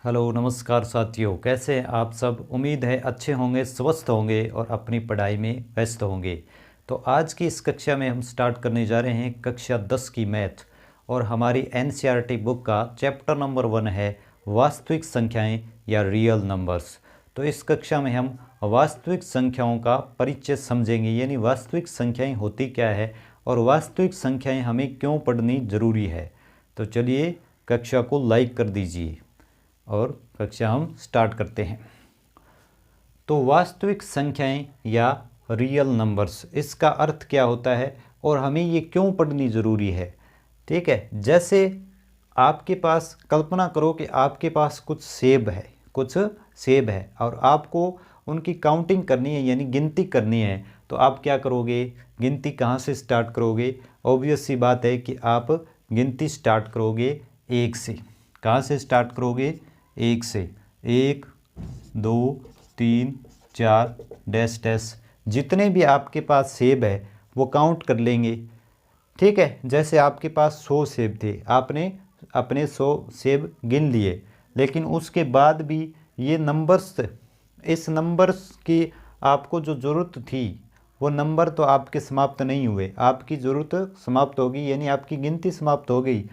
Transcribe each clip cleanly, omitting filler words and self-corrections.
Hello नमस्कार साथियों, कैसे हैं आप सब। उम्मीद है अच्छे होंगे, स्वस्थ होंगे और अपनी पढ़ाई में व्यस्त होंगे। तो आज की इस कक्षा में हम स्टार्ट करने जा रहे हैं कक्षा 10 की मैथ और हमारी एनसीईआरटी बुक का चैप्टर नंबर 1 है वास्तविक संख्याएं या रियल नंबर्स। तो इस कक्षा में हम वास्तविक संख्याओं का परिचय समझेंगे, यानी वास्तविक संख्याएं होती क्या है और वास्तविक संख्याएं हमें क्यों पढ़नी ज़रूरी है। तो चलिए कक्षा को लाइक कर दीजिए और कक्षा हम स्टार्ट करते हैं। तो वास्तविक संख्याएं या रियल नंबर्स, इसका अर्थ क्या होता है और हमें ये क्यों पढ़नी ज़रूरी है। ठीक है, जैसे आपके पास कल्पना करो कि आपके पास कुछ सेब है और आपको उनकी काउंटिंग करनी है, यानी गिनती करनी है। तो आप क्या करोगे, गिनती कहाँ से स्टार्ट करोगे। ऑब्वियस सी बात है कि आप गिनती स्टार्ट करोगे 1 से। कहाँ से स्टार्ट करोगे, 1 से। 1 2 3 4 डैश डैश, जितने भी आपके पास सेब है वो काउंट कर लेंगे। ठीक है, जैसे आपके पास 100 सेब थे, आपने अपने 100 सेब गिन लिए, लेकिन उसके बाद भी ये नंबर्स, इस नंबर्स की आपको जो ज़रूरत थी वो नंबर तो आपके समाप्त नहीं हुए। आपकी ज़रूरत समाप्त होगी, यानी आपकी गिनती समाप्त हो गई।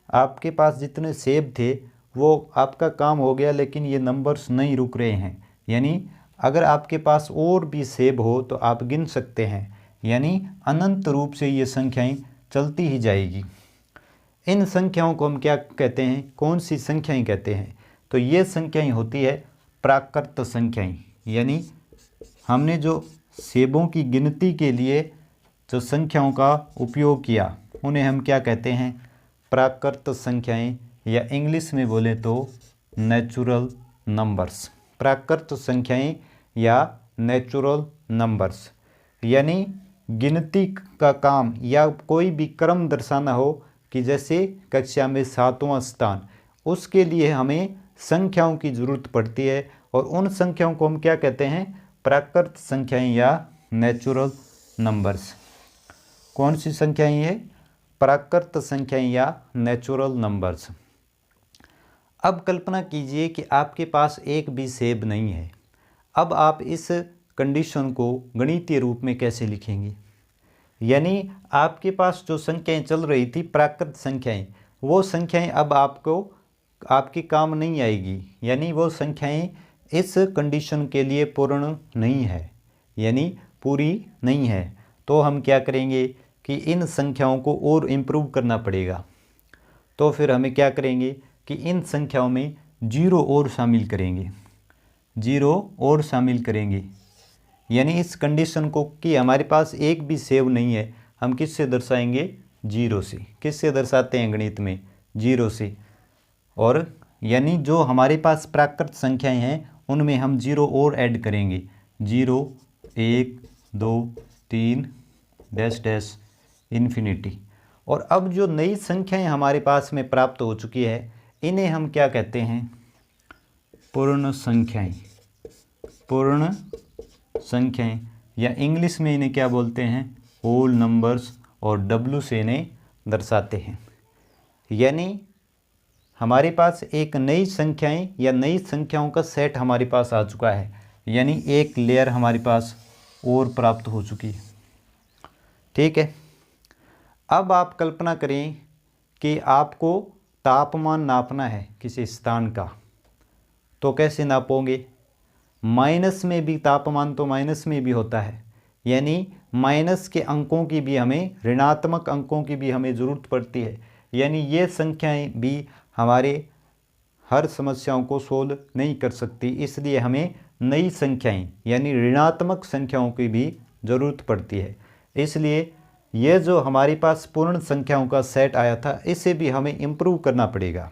आपके पास जितने सेब थे वो आपका काम हो गया, लेकिन ये नंबर्स नहीं रुक रहे हैं। यानी अगर आपके पास और भी सेब हो तो आप गिन सकते हैं, यानी अनंत रूप से ये संख्याएं चलती ही जाएगी। इन संख्याओं को हम क्या कहते हैं, कौन सी संख्याएं कहते हैं। तो ये संख्याएं होती है प्राकृत संख्याएं, यानी हमने जो सेबों की गिनती के लिए जो संख्याओं का उपयोग किया उन्हें हम क्या कहते हैं, प्राकृत संख्याएं, या इंग्लिश में बोले तो नेचुरल नंबर्स। प्राकृत संख्याएं या नेचुरल नंबर्स, यानी गिनती का काम या कोई भी क्रम दर्शाना हो कि जैसे कक्षा में 7वां स्थान, उसके लिए हमें संख्याओं की ज़रूरत पड़ती है और उन संख्याओं को हम क्या कहते हैं, प्राकृत संख्याएं या नेचुरल नंबर्स। कौन सी संख्याएं ये, प्राकृत संख्याएं या नेचुरल नंबर्स। अब कल्पना कीजिए कि आपके पास एक भी सेब नहीं है। अब आप इस कंडीशन को गणितीय रूप में कैसे लिखेंगे, यानी आपके पास जो संख्याएं चल रही थी प्राकृत संख्याएं, वो संख्याएं अब आपके काम नहीं आएगी, यानी वो संख्याएं इस कंडीशन के लिए पूर्ण नहीं है, यानी पूरी नहीं है। तो हम क्या करेंगे कि इन संख्याओं को और इम्प्रूव करना पड़ेगा। तो फिर हमें क्या करेंगे कि इन संख्याओं में जीरो और शामिल करेंगे, यानी इस कंडीशन को कि हमारे पास एक भी सेब नहीं है, हम किससे दर्शाएंगे, जीरो से। किससे दर्शाते हैं गणित में, जीरो से। और यानी जो हमारे पास प्राकृत संख्याएं हैं उनमें हम जीरो और ऐड करेंगे, 0 1 2 3 डैश डैश इन्फिनिटी। और अब जो नई संख्याएं हमारे पास में प्राप्त हो चुकी है इन्हें हम क्या कहते हैं, पूर्ण संख्याएं, या इंग्लिश में इन्हें क्या बोलते हैं, होल नंबर्स, और W से इन्हें दर्शाते हैं। यानी हमारे पास एक नई संख्याएं या नई संख्याओं का सेट हमारे पास आ चुका है, यानी एक लेयर हमारे पास और प्राप्त हो चुकी है। ठीक है, अब आप कल्पना करें कि आपको तापमान नापना है किसी स्थान का, तो कैसे नापोगे। माइनस में भी तापमान तो माइनस में भी होता है, यानी माइनस के अंकों की भी हमें, ऋणात्मक अंकों की भी हमें ज़रूरत पड़ती है। यानी ये संख्याएं भी हमारे हर समस्याओं को सोल्व नहीं कर सकती, इसलिए हमें नई संख्याएं यानी ऋणात्मक संख्याओं की भी ज़रूरत पड़ती है। इसलिए ये जो हमारे पास पूर्ण संख्याओं का सेट आया था इसे भी हमें इम्प्रूव करना पड़ेगा।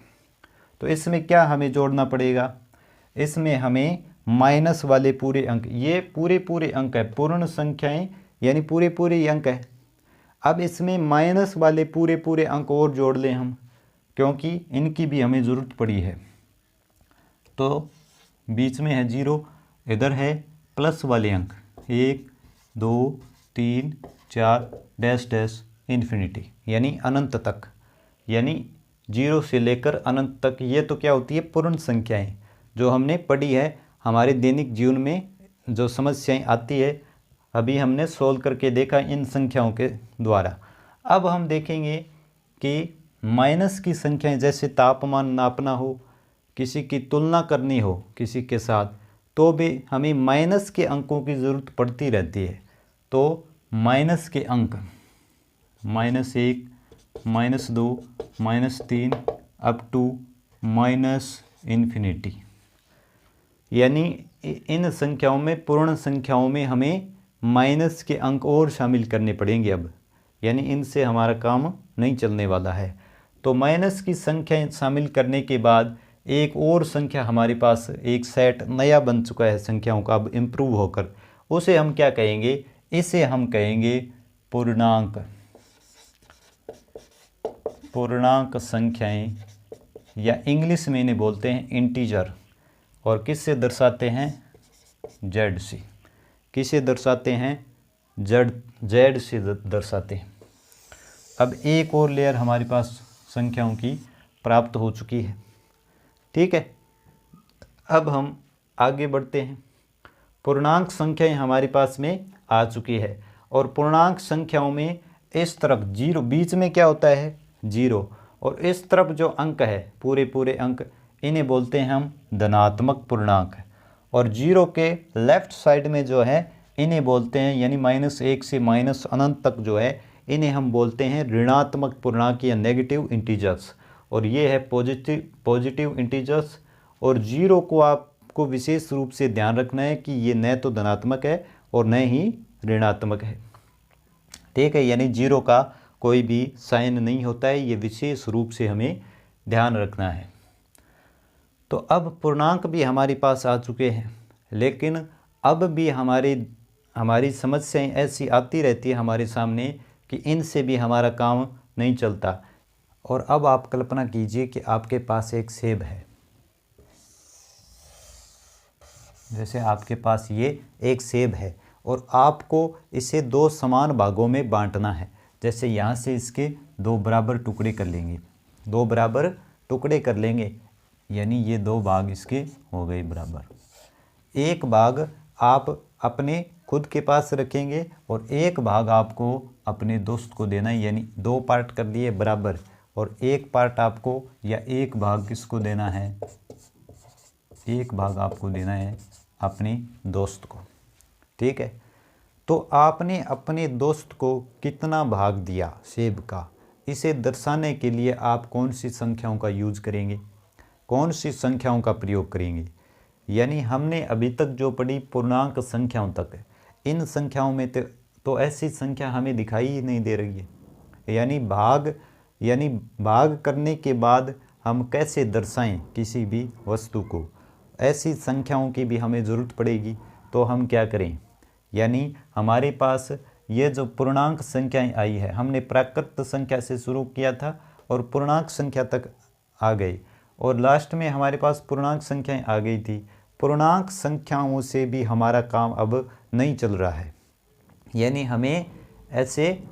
तो इसमें क्या हमें जोड़ना पड़ेगा, इसमें हमें माइनस वाले पूरे अंक, ये पूरे अंक है, पूर्ण संख्याएं यानी पूरे अंक है। अब इसमें माइनस वाले पूरे अंक और जोड़ लें हम, क्योंकि इनकी भी हमें ज़रूरत पड़ी है। तो बीच में है 0, इधर है प्लस वाले अंक 1 2 3 4 डैश डैश इन्फिनिटी, यानी अनंत तक। यानी जीरो से लेकर अनंत तक, ये तो क्या होती है, पूर्ण संख्याएं जो हमने पढ़ी है हमारे दैनिक जीवन में, जो समस्याएं आती है अभी हमने सोल्व करके देखा इन संख्याओं के द्वारा। अब हम देखेंगे कि माइनस की संख्याएं, जैसे तापमान नापना हो, किसी की तुलना करनी हो किसी के साथ, तो भी हमें माइनस के अंकों की ज़रूरत पड़ती रहती है। तो माइनस के अंक -1, -2, -3 अप टू -इन्फिनिटी, यानी इन संख्याओं में, पूर्ण संख्याओं में हमें माइनस के अंक और शामिल करने पड़ेंगे अब, यानी इनसे हमारा काम नहीं चलने वाला है। तो माइनस की संख्या शामिल करने के बाद एक और संख्या हमारे पास, एक सेट नया बन चुका है संख्याओं का अब इम्प्रूव होकर, उसे हम क्या कहेंगे, इसे हम कहेंगे पूर्णांक। पूर्णांक संख्याएं, या इंग्लिश में इन्हें बोलते हैं इंटीजर, और किससे दर्शाते हैं, जेड से। किसे दर्शाते हैं, जेड से दर्शाते हैं। अब एक और लेयर हमारे पास संख्याओं की प्राप्त हो चुकी है, ठीक है। अब हम आगे बढ़ते हैं। पूर्णांक संख्याएं हमारे पास में आ चुकी है, और पूर्णांक संख्याओं में इस तरफ जीरो, बीच में क्या होता है, जीरो, और इस तरफ जो अंक है पूरे पूरे अंक, इन्हें बोलते हैं हम धनात्मक पूर्णांक, और जीरो के लेफ्ट साइड में जो है इन्हें बोलते हैं, यानी -1 से अनंत तक जो है, इन्हें हम बोलते हैं ऋणात्मक पूर्णांक या नेगेटिव इंटीजर्स, और ये है पॉजिटिव इंटीजर्स। और जीरो को आपको विशेष रूप से ध्यान रखना है कि ये न तो धनात्मक है और न ही ऋणात्मक है, ठीक है, यानी जीरो का कोई भी साइन नहीं होता है, ये विशेष रूप से हमें ध्यान रखना है। तो अब पूर्णांक भी हमारे पास आ चुके हैं, लेकिन अब भी हमारी समस्याएं ऐसी आती रहती है हमारे सामने कि इनसे भी हमारा काम नहीं चलता। और अब आप कल्पना कीजिए कि आपके पास एक सेब है, जैसे आपके पास ये एक सेब है, और आपको इसे दो समान भागों में बांटना है। जैसे यहाँ से इसके दो बराबर टुकड़े कर लेंगे, दो बराबर टुकड़े कर लेंगे, यानी ये दो भाग इसके हो गए बराबर। एक भाग आप अपने खुद के पास रखेंगे और एक भाग आपको अपने दोस्त को देना है, यानी दो पार्ट कर लिए बराबर, और एक पार्ट आपको, या एक भाग किसको देना है, एक भाग आपको देना है अपने दोस्त को, ठीक है। तो आपने अपने दोस्त को कितना भाग दिया सेब का, इसे दर्शाने के लिए आप कौन सी संख्याओं का यूज करेंगे, कौन सी संख्याओं का प्रयोग करेंगे। यानी हमने अभी तक जो पढ़ी पूर्णांक संख्याओं तक, इन संख्याओं में तो ऐसी संख्या हमें दिखाई ही नहीं दे रही है। यानी भाग करने के बाद हम कैसे दर्शाएं किसी भी वस्तु को, ऐसी संख्याओं की भी हमें ज़रूरत पड़ेगी। तो हम क्या करें, यानी हमारे पास ये जो पूर्णांक संख्याएं आई है, हमने प्राकृत संख्या से शुरू किया था और पूर्णांक संख्या तक आ गए, और लास्ट में हमारे पास पूर्णांक संख्याएं आ गई थी। पूर्णांक संख्याओं से भी हमारा काम अब नहीं चल रहा है, यानी हमें ऐसे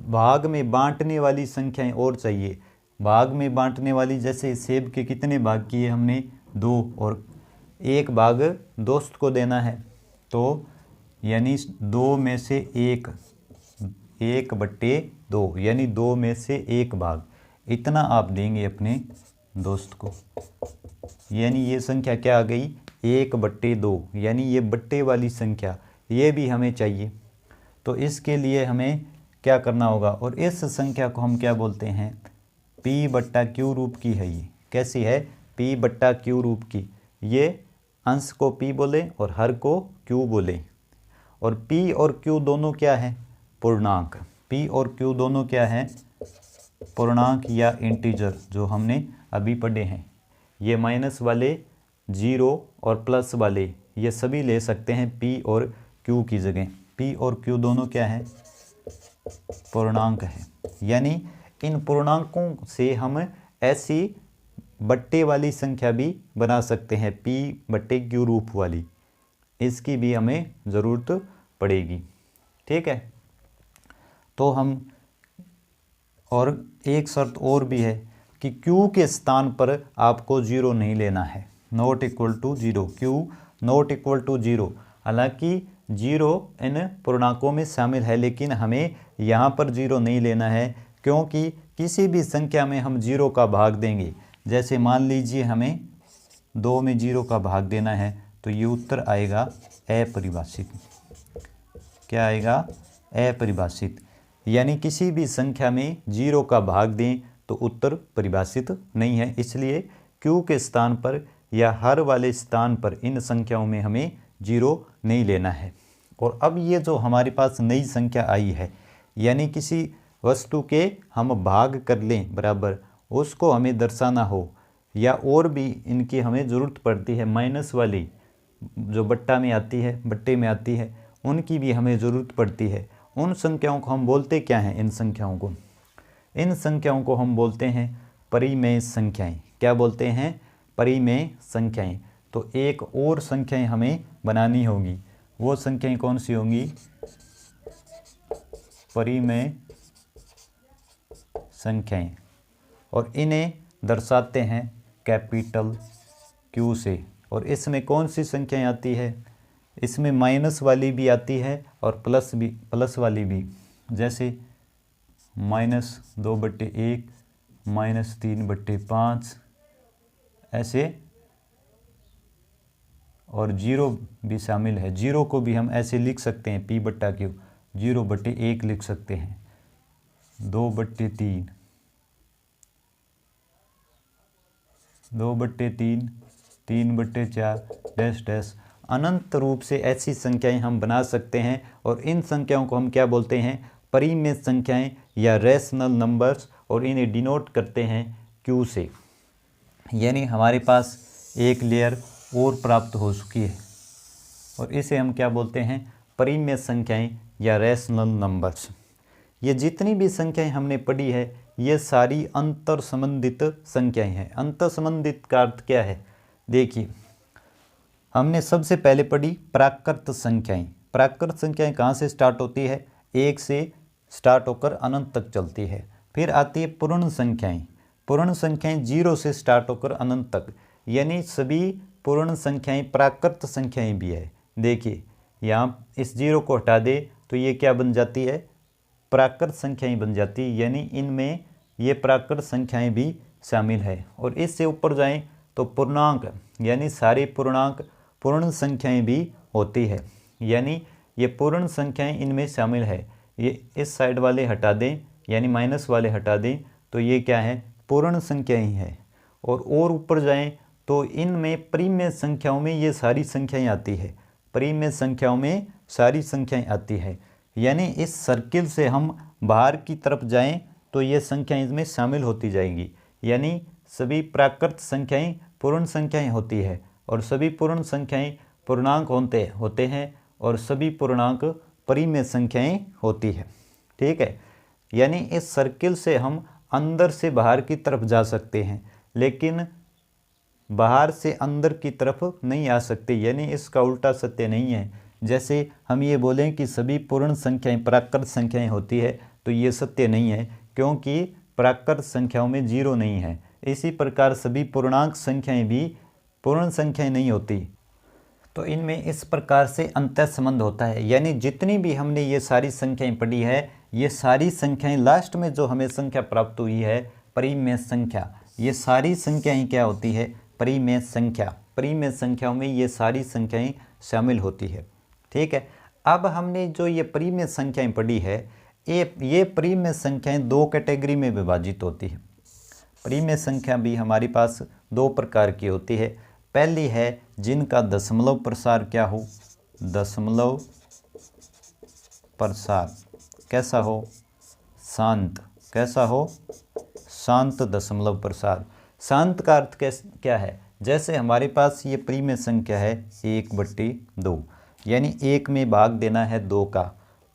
भाग में बांटने वाली संख्याएं और चाहिए। भाग में बांटने वाली, जैसे सेब के कितने भाग किए हमने, 2, और एक भाग दोस्त को देना है, तो यानी 2 में से 1/2, यानी 2 में से 1 भाग, इतना आप देंगे अपने दोस्त को। यानी ये संख्या क्या आ गई, 1/2, यानी ये बट्टे वाली संख्या, ये भी हमें चाहिए। तो इसके लिए हमें क्या करना होगा, और इस संख्या को हम क्या बोलते हैं, P/Q रूप की है। ये कैसी है, P/Q रूप की। ये अंश को P बोले और हर को Q बोले, और P और Q दोनों क्या है, पूर्णांक। P और Q दोनों क्या है, पूर्णांक या इंटीजर, जो हमने अभी पढ़े हैं। ये माइनस वाले, जीरो और प्लस वाले, ये सभी ले सकते हैं P और Q की जगह। P और Q दोनों क्या है, पूर्णांक है। यानी इन पूर्णांकों से हम ऐसी बट्टे वाली संख्या भी बना सकते हैं, P/Q रूप वाली, इसकी भी हमें ज़रूरत पड़ेगी, ठीक है। तो हम और एक शर्त और भी है कि q के स्थान पर आपको 0 नहीं लेना है, not equal to 0, q not equal to 0। हालांकि 0 इन पूर्णांकों में शामिल है, लेकिन हमें यहाँ पर 0 नहीं लेना है, क्योंकि किसी भी संख्या में हम 0 का भाग देंगे, जैसे मान लीजिए हमें 2 में 0 का भाग देना है, तो ये उत्तर आएगा अपरिभाषित। क्या आएगा? अपरिभाषित। यानी किसी भी संख्या में 0 का भाग दें तो उत्तर परिभाषित नहीं है, इसलिए q के स्थान पर या हर वाले स्थान पर इन संख्याओं में हमें 0 नहीं लेना है। और अब ये जो हमारे पास नई संख्या आई है, यानी किसी वस्तु के हम भाग कर लें बराबर, उसको हमें दर्शाना हो, या और भी इनकी हमें ज़रूरत पड़ती है, माइनस वाली जो बट्टा में आती है, बट्टे में आती है, उनकी भी हमें ज़रूरत पड़ती है। उन संख्याओं को हम बोलते क्या हैं? इन संख्याओं को हम बोलते हैं परिमेय संख्याएं। क्या बोलते हैं? परिमेय संख्याएं। तो एक और संख्याएं हमें बनानी होगी, वो संख्याएं कौन सी होंगी? परिमेय संख्याएं। और इन्हें दर्शाते हैं कैपिटल Q से। और इसमें कौन सी संख्याएं आती है? इसमें माइनस वाली भी आती है और प्लस वाली भी, जैसे -2/1, -3/5 ऐसे, और 0 भी शामिल है। 0 को भी हम ऐसे लिख सकते हैं, P/Q 0/1 लिख सकते हैं, 2/3, 2/3, 3/4 डैश डैश। अनंत रूप से ऐसी संख्याएं हम बना सकते हैं, और इन संख्याओं को हम क्या बोलते हैं? परिमेय संख्याएं या रैशनल नंबर्स, और इन्हें डिनोट करते हैं Q से। यानी हमारे पास एक लेयर और प्राप्त हो चुकी है, और इसे हम क्या बोलते हैं? परिमेय संख्याएं या रैशनल नंबर्स। ये जितनी भी संख्याएं हमने पढ़ी है, ये सारी अंतर संबंधित संख्याएं हैं। अंतर संबंधित का अर्थ क्या है? देखिए, हमने सबसे पहले पढ़ी प्राकृत संख्याएं। प्राकृत संख्याएं कहाँ से स्टार्ट होती है? 1 से स्टार्ट होकर अनंत तक चलती है। फिर आती है पूर्ण संख्याएं। पूर्ण संख्याएं 0 से स्टार्ट होकर अनंत तक, यानी सभी पूर्ण संख्याएं प्राकृत संख्याएं भी है। देखिए, यहाँ इस 0 को हटा दे तो ये क्या बन जाती है? प्राकृत संख्याएं बन जाती है, यानी इनमें ये प्राकृत संख्याएं भी शामिल है। और इससे ऊपर जाएं तो पूर्णांक, यानी सारे पूर्णांक पूर्ण संख्याएं भी होती है, यानी ये पूर्ण संख्याएं इनमें शामिल है। ये इस साइड वाले हटा दें, यानी माइनस वाले हटा दें, तो ये क्या है? पूर्ण संख्याएं हैं। और ऊपर जाएं तो इनमें परिमेय संख्याओं में ये सारी संख्याएं आती है, परिमेय संख्याओं में सारी संख्याएं आती है। यानी इस सर्किल से हम बाहर की तरफ जाएं तो ये संख्याएं इसमें शामिल होती जाएंगी, यानी सभी प्राकृत संख्याएं पूर्ण संख्याएं होती है, और सभी पूर्ण संख्याएं पूर्णांक होते हैं, और सभी पूर्णांक परिमेय संख्याएं होती है। ठीक है, यानी इस सर्किल से हम अंदर से बाहर की तरफ जा सकते हैं, लेकिन बाहर से अंदर की तरफ नहीं आ सकते, यानी इसका उल्टा सत्य नहीं है। जैसे हम ये बोलें कि सभी पूर्ण संख्याएं प्राकृत संख्याएं होती है, तो ये सत्य नहीं है, क्योंकि प्राकृत संख्याओं में 0 नहीं है। इसी प्रकार सभी पूर्णांक संख्याएं भी पूर्ण संख्याएं नहीं होती, तो इनमें इस प्रकार से अंतः संबंध होता है। यानी जितनी भी हमने ये सारी संख्याएं पढ़ी है, ये सारी संख्याएं लास्ट में जो हमें संख्या प्राप्त हुई है परिमेय संख्या, ये सारी संख्याएं क्या होती है? परिमेय संख्या। परिमेय संख्याओं में ये सारी संख्याएं शामिल होती है। ठीक है, अब हमने जो ये परिमेय संख्याएं पढ़ी है, ये परिमेय संख्याएं 2 कैटेगरी में विभाजित होती है। परिमेय संख्या भी हमारे पास 2 प्रकार की होती है। पहली है जिनका दशमलव प्रसार क्या हो? दशमलव प्रसार कैसा हो? शांत। कैसा हो? शांत दशमलव प्रसार। शांत का अर्थ क्या है? जैसे हमारे पास ये परिमेय संख्या है 1/2, यानी 1 में भाग देना है 2 का,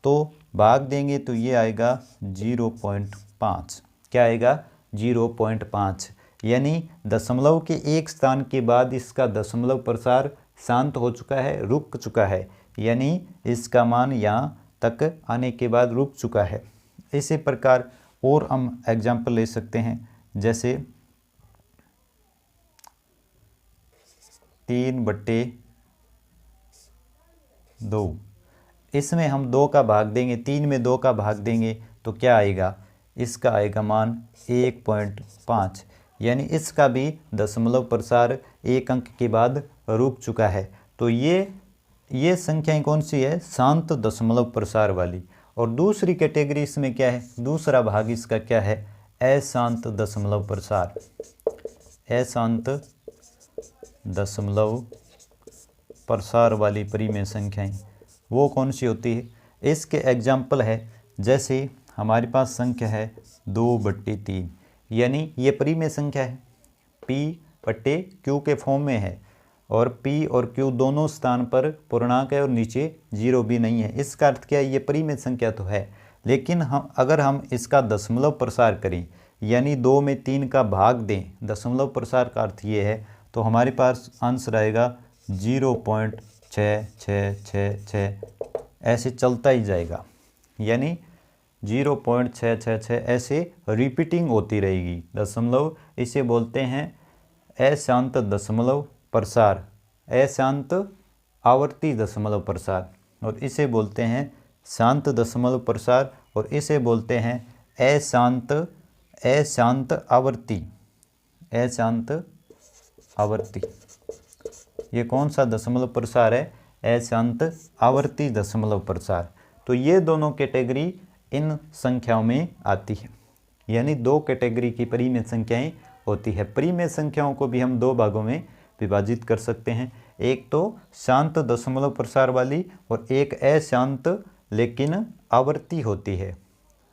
तो भाग देंगे तो ये आएगा 0.5। क्या आएगा? 0.5। यानी दशमलव के एक स्थान के बाद इसका दशमलव प्रसार शांत हो चुका है, रुक चुका है, यानी इसका मान यहाँ तक आने के बाद रुक चुका है। इसी प्रकार और हम एग्जाम्पल ले सकते हैं, जैसे 3/2। इसमें हम 2 का भाग देंगे, 3 में 2 का भाग देंगे तो क्या आएगा, इसका आएगा मान 1.5। यानी इसका भी दशमलव प्रसार एक अंक के बाद रुक चुका है। तो ये संख्याएं कौन सी है, शांत दशमलव प्रसार वाली। और दूसरी कैटेगरी इसमें क्या है, दूसरा भाग इसका क्या है, अशांत दशमलव प्रसार। अशांत दशमलव प्रसार वाली परिमेय संख्याएं वो कौन सी होती है, इसके एग्जाम्पल है, जैसे हमारे पास संख्या है 2/3, यानी ये परिमेय संख्या है, p/q के फॉर्म में है और p और q दोनों स्थान पर पूर्णांक है और नीचे 0 भी नहीं है। इसका अर्थ क्या है, ये परिमेय संख्या तो है, लेकिन अगर हम इसका दशमलव प्रसार करें, यानी 2 में 3 का भाग दें, दशमलव प्रसार का अर्थ ये है, तो हमारे पास आंसर आएगा 0.6666, ऐसे चलता ही जाएगा, यानी 0.666 ऐसे रिपीटिंग होती रहेगी दशमलव। इसे बोलते हैं अशांत दशमलव प्रसार, अशांत आवर्ती दशमलव प्रसार, और इसे बोलते हैं शांत दशमलव प्रसार, और इसे बोलते हैं अशांत आवर्ती, अशांत आवर्ती। ये कौन सा दशमलव प्रसार है, अशांत आवर्ती दशमलव प्रसार। तो ये दोनों कैटेगरी इन संख्याओं में आती है, यानी 2 कैटेगरी की परिमेय संख्याएं होती है। परिमेय संख्याओं को भी हम 2 भागों में विभाजित कर सकते हैं, एक तो शांत दशमलव प्रसार वाली और एक अशांत लेकिन आवर्ती होती है।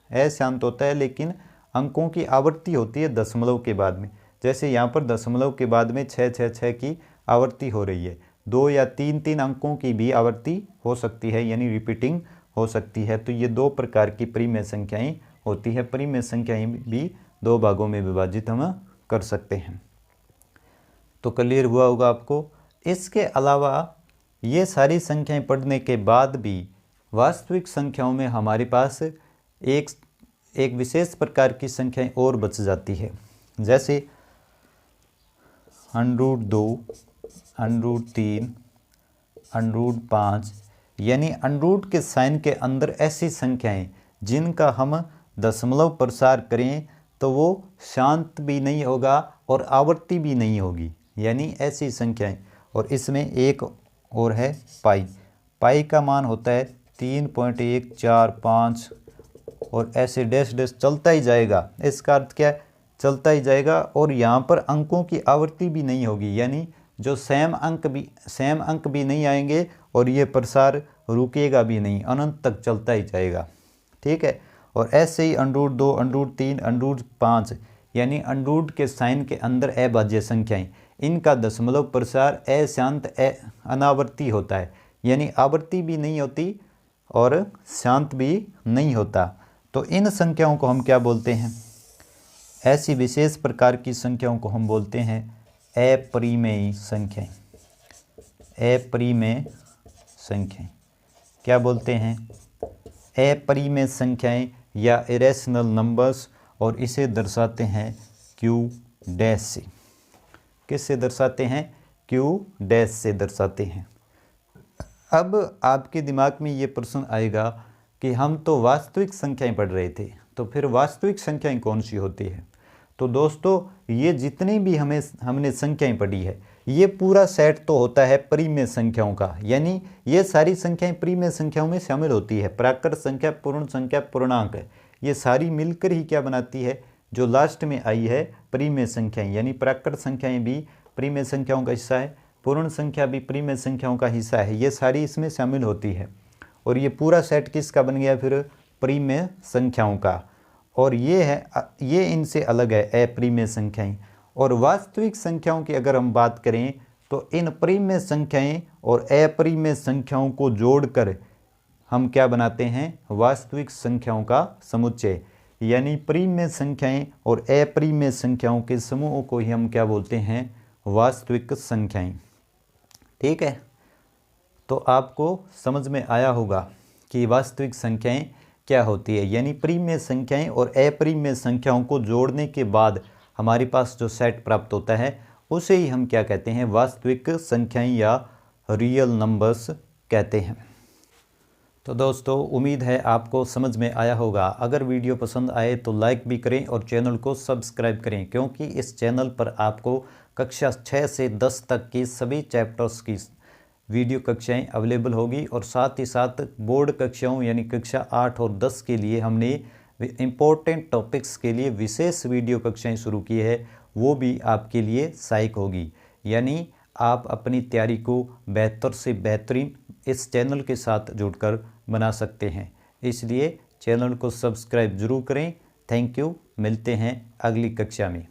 अशांत होता है लेकिन अंकों की आवर्ती होती है दशमलव के बाद में, जैसे यहाँ पर दशमलव के बाद में 666 की आवर्ती हो रही है, 2 या 3 अंकों की भी आवर्ती हो सकती है, यानी रिपीटिंग हो सकती है। तो ये 2 प्रकार की परिमेय संख्याएं होती है। परिमेय संख्याएं भी 2 भागों में विभाजित हम कर सकते हैं। तो क्लियर हुआ होगा आपको। इसके अलावा ये सारी संख्याएं पढ़ने के बाद भी वास्तविक संख्याओं में हमारे पास एक विशेष प्रकार की संख्याएं और बच जाती है, जैसे √2, √3, √5, यानी √ के साइन के अंदर ऐसी संख्याएं जिनका हम दशमलव प्रसार करें तो वो शांत भी नहीं होगा और आवर्ती भी नहीं होगी, यानी ऐसी संख्याएं। और इसमें एक और है पाई का मान होता है 3.145 और ऐसे डैश डैश चलता ही जाएगा। इसका अर्थ क्या है, चलता ही जाएगा और यहाँ पर अंकों की आवर्ती भी नहीं होगी, यानी जो सेम अंक भी नहीं आएंगे और ये प्रसार रुकेगा भी नहीं, अनंत तक चलता ही जाएगा। ठीक है। और ऐसे ही √2, √3, √5, यानी √ के साइन के अंदर अभाज्य संख्याएं, इनका दशमलव प्रसार अशांत अनावर्ती होता है, यानी आवर्ती भी नहीं होती और शांत भी नहीं होता। तो इन संख्याओं को हम क्या बोलते हैं, ऐसी विशेष प्रकार की संख्याओं को हम बोलते हैं अपरिमेय संख्याएं। अपरिमेय संख्याएं क्या बोलते हैं, अपरिमेय संख्याएं या इरेशनल नंबर्स, और इसे दर्शाते हैं Q' से। किससे दर्शाते हैं, Q' से दर्शाते हैं। अब आपके दिमाग में ये प्रश्न आएगा कि हम तो वास्तविक संख्याएं पढ़ रहे थे, तो फिर वास्तविक संख्याएं कौन सी होती है। तो दोस्तों ये जितनी भी हमने संख्याएं पढ़ी है, ये पूरा सेट तो होता है परिमेय संख्याओं का, यानी ये सारी संख्याएं परिमेय संख्याओं में शामिल होती है। प्राकृत संख्या, पूर्ण संख्या, पूर्णांक, ये सारी मिलकर ही क्या बनाती है, जो लास्ट में आई है परिमेय संख्याएं। यानी प्राकृत संख्याएं भी परिमेय संख्याओं का हिस्सा है, पूर्ण संख्या भी परिमेय संख्याओं का हिस्सा है, ये सारी इसमें शामिल होती है। और ये पूरा सेट किसका बन गया फिर, परिमेय संख्याओं का। और ये इनसे अलग है अपरिमेय संख्याएं। और वास्तविक संख्याओं की अगर हम बात करें तो इन परिमेय संख्याएं और अपरिमेय संख्याओं को जोड़कर हम क्या बनाते हैं, वास्तविक संख्याओं का समुच्चय। यानी परिमेय संख्याएं और अपरिमेय संख्याओं के समूह को ही हम क्या बोलते हैं, वास्तविक संख्याएं। ठीक है। तो आपको समझ में आया होगा कि वास्तविक संख्याएं क्या होती है, यानी परिमेय संख्याएं और अपरिमेय संख्याओं को जोड़ने के बाद हमारे पास जो सेट प्राप्त होता है उसे ही हम क्या कहते हैं, वास्तविक संख्याएं या रियल नंबर्स कहते हैं। तो दोस्तों उम्मीद है आपको समझ में आया होगा। अगर वीडियो पसंद आए तो लाइक भी करें और चैनल को सब्सक्राइब करें, क्योंकि इस चैनल पर आपको कक्षा 6 से 10 तक की सभी चैप्टर्स की वीडियो कक्षाएं अवेलेबल होगी और साथ ही साथ बोर्ड कक्षाओं यानी कक्षा 8 और 10 के लिए हमने इम्पोर्टेंट टॉपिक्स के लिए विशेष वीडियो कक्षाएं शुरू की है, वो भी आपके लिए सहायक होगी। यानी आप अपनी तैयारी को बेहतर से बेहतरीन इस चैनल के साथ जुड़कर बना सकते हैं, इसलिए चैनल को सब्सक्राइब जरूर करें। थैंक यू, मिलते हैं अगली कक्षा में।